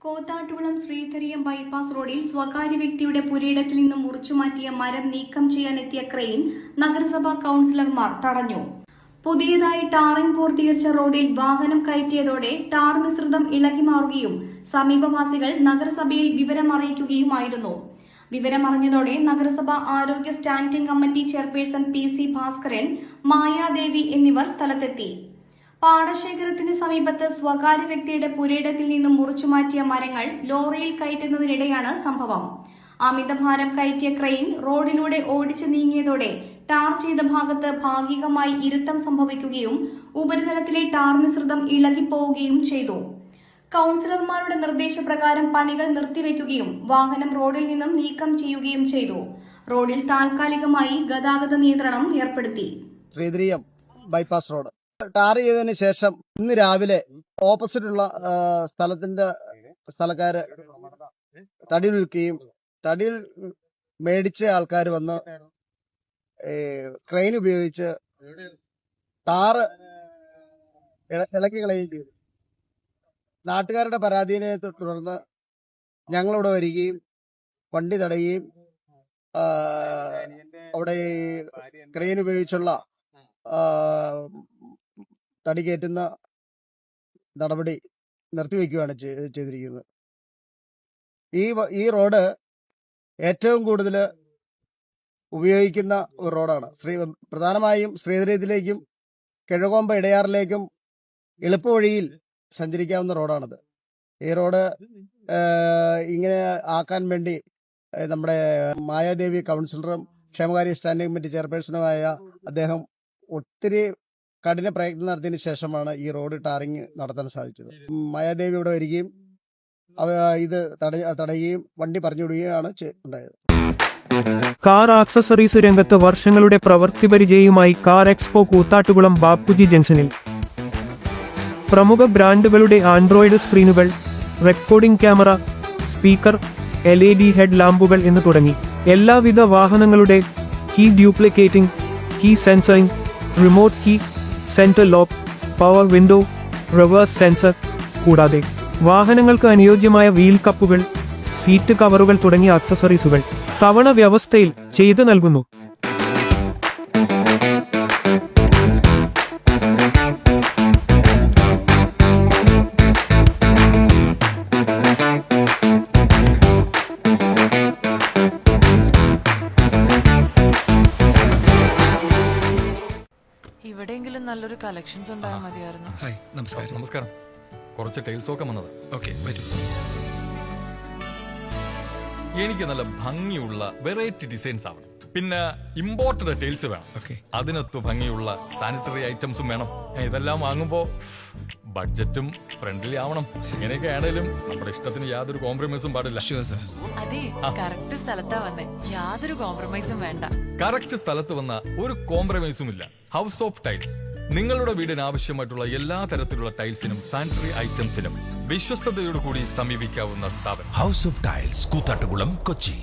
Koothattukulam Sreedhareeyam bypass റോഡിൽ സ്വകാര്യ വ്യക്തിയുടെ പുരയിടത്തിൽ നിന്നും മുറിച്ചുമാറ്റിയ മരം നീക്കം ചെയ്യാനെത്തിയ ക്രെയിൻ നഗരസഭാ കൌൺസിലർമാർ തടഞ്ഞു. പുതിയതായി ടാറിംഗ് പൂർത്തീകരിച്ച റോഡിൽ വാഹനം കയറ്റിയതോടെ ടാർ മിശ്രിതം ഇളകിമാറുകയും സമീപവാസികൾ നഗരസഭയിൽ വിവരമറിയിക്കുകയുമായിരുന്നു. വിവരമറിഞ്ഞതോടെ നഗരസഭ ആരോഗ്യ standing committee chairperson PC Bhaskaran, Mayadevi എന്നിവർ സ്ഥലത്തെത്തി. പാടശേഖരത്തിന് സമീപത്ത് സ്വകാര്യ വ്യക്തിയുടെ പുരയിടത്തിൽ നിന്നും മുറിച്ചുമാറ്റിയ മരങ്ങൾ ലോറിയിൽ കയറ്റുന്നതിനിടെയാണ് സംഭവം. അമിതഭാരം കയറ്റിയ ക്രെയിൻ റോഡിലൂടെ ഓടിച്ചു നീങ്ങിയതോടെ ടാർ ചെയ്ത ഭാഗത്ത് ഭാഗികമായി ഇരുത്തം സംഭവിക്കുകയും ഉപരിതലത്തിലെ ടാർ മിശ്രിതം ഇളകിപ്പോവുകയും ചെയ്തു. കൌൺസിലർമാരുടെ നിർദ്ദേശപ്രകാരം പണികൾ നിർത്തിവെക്കുകയും വാഹനം റോഡിൽ നിന്നും നീക്കം ചെയ്യുകയും ചെയ്തു. റോഡിൽ താൽക്കാലികമായി ഗതാഗത നിയന്ത്രണം ഏർപ്പെടുത്തി. ശ്രീധരിയം ബൈപ്പാസ് റോഡ് ടാർ ചെയ്തതിന് ശേഷം ഇന്ന് രാവിലെ ഓപ്പോസിറ്റുള്ള സ്ഥലക്കാര് തടി വിൽക്കുകയും തടിയിൽ മേടിച്ച ആൾക്കാർ വന്ന് ക്രെയിൻ ഉപയോഗിച്ച് ടാറ് ഇളക്കി കളയുകയും ചെയ്തു. നാട്ടുകാരുടെ പരാതിയെ തുടർന്ന് ഞങ്ങളിവിടെ വരികയും വണ്ടി തടയുകയും അവിടെ ക്രെയിൻ ഉപയോഗിച്ചുള്ള തടി കയറ്റുന്ന നടപടി നിർത്തിവെക്കുകയാണ് ചെയ്തിരിക്കുന്നത്. ഈ റോഡ് ഏറ്റവും കൂടുതൽ ഉപയോഗിക്കുന്ന ഒരു റോഡാണ്. പ്രധാനമായും ശ്രീധരിയത്തിലേക്കും കിഴകോമ്പ ഇടയാറിലേക്കും എളുപ്പവഴിയിൽ സഞ്ചരിക്കാവുന്ന റോഡാണിത്. ഈ റോഡ് ഇങ്ങനെ ആക്കാൻ വേണ്ടി നമ്മുടെ മായാദേവി കൗൺസിലറും ക്ഷേമകാര്യ സ്റ്റാൻഡിംഗ് കമ്മിറ്റി ചെയർപേഴ്സണുമായ അദ്ദേഹം ഒത്തിരി കഠിന പ്രയത്നം നടത്തിയതിനു ശേഷമാണ് ഈ റോഡ് ടാറിങ് നടത്താൻ സാധിച്ചത്. മായാദേവി ഇവിടെ വരികയും ഇത് തടയുകയും വണ്ടി പറഞ്ഞുവിടുകയാണ് ഉണ്ടായത്. കാർ ആക്സസറീസ് രംഗത്ത് വർഷങ്ങളുടെ പ്രവൃത്തി പരിചയവുമായി കാർ എക്സ്പോ കൂത്താട്ടുകുളം ബാപ്പുജി ജംഗ്ഷനിൽ പ്രമുഖ ബ്രാൻഡുകളുടെ ആൻഡ്രോയിഡ് സ്ക്രീനുകൾ, recording camera, speaker, LED head ലാമ്പുകൾ എന്ന് തുടങ്ങി എല്ലാവിധ വാഹനങ്ങളുടെ key duplicating, key sensoring, remote key, centre lock, power window, reverse sensor, കൂടാതെ വാഹനങ്ങൾക്ക് അനുയോജ്യമായ വീൽ കപ്പുകൾ, സീറ്റ് കവറുകൾ തുടങ്ങിയ ആക്സസറീസുകൾ തവണ വ്യവസ്ഥയിൽ ചെയ്തു നൽകുന്നു. ഇവിടെയെങ്കിലും നല്ലൊരു കളക്ഷൻസ് ഉണ്ടായാൽ മതിയായിരുന്നു. ഹായ്, നമസ്കാരം. നമസ്കാരം. കുറച്ച് ടൈൽസ് ഒക്കെ വന്നത്. ഓക്കെ, വരൂ. എനിക്ക് നല്ല ഭംഗിയുള്ള വെറൈറ്റി ഡിസൈൻസ് ആവണം. പിന്നെ ഇമ്പോർട്ടഡ് ടൈൽസ് വേണം. ഓക്കെ, അതിനൊത്ത് ഭംഗിയുള്ള സാനിറ്ററി ഐറ്റംസും വേണം. ഇതെല്ലാം വാങ്ങുമ്പോ ബഡ്ജറ്റും ഫ്രണ്ട്ലി ആവണം. ഇങ്ങനെയൊക്കെ ആണെങ്കിലും നമ്മുടെ ഇഷ്ടത്തിന് യാതൊരു കോംപ്രമൈസും പാടില്ല. അതെ, കറക്റ്റ് സ്ഥലത്താ വന്നേ. യാതൊരു കോംപ്രമൈസും വേണ്ട. കറക്റ്റ് സ്ഥലത്ത് വന്ന ഒരു കോംപ്രമൈസും ഇല്ല. ഹൗസ് ഓഫ് ടൈൽസ് നിങ്ങളുടെ വീടിന് ആവശ്യമായിട്ടുള്ള എല്ലാ തരത്തിലുള്ള ടൈൽസിനും സാനിറ്ററി ഐറ്റംസിനും വിശ്വസ്തയോടുകൂടി സമീപിക്കാവുന്ന സ്ഥാപനം. House of tiles, Koothattukulam, Kochi.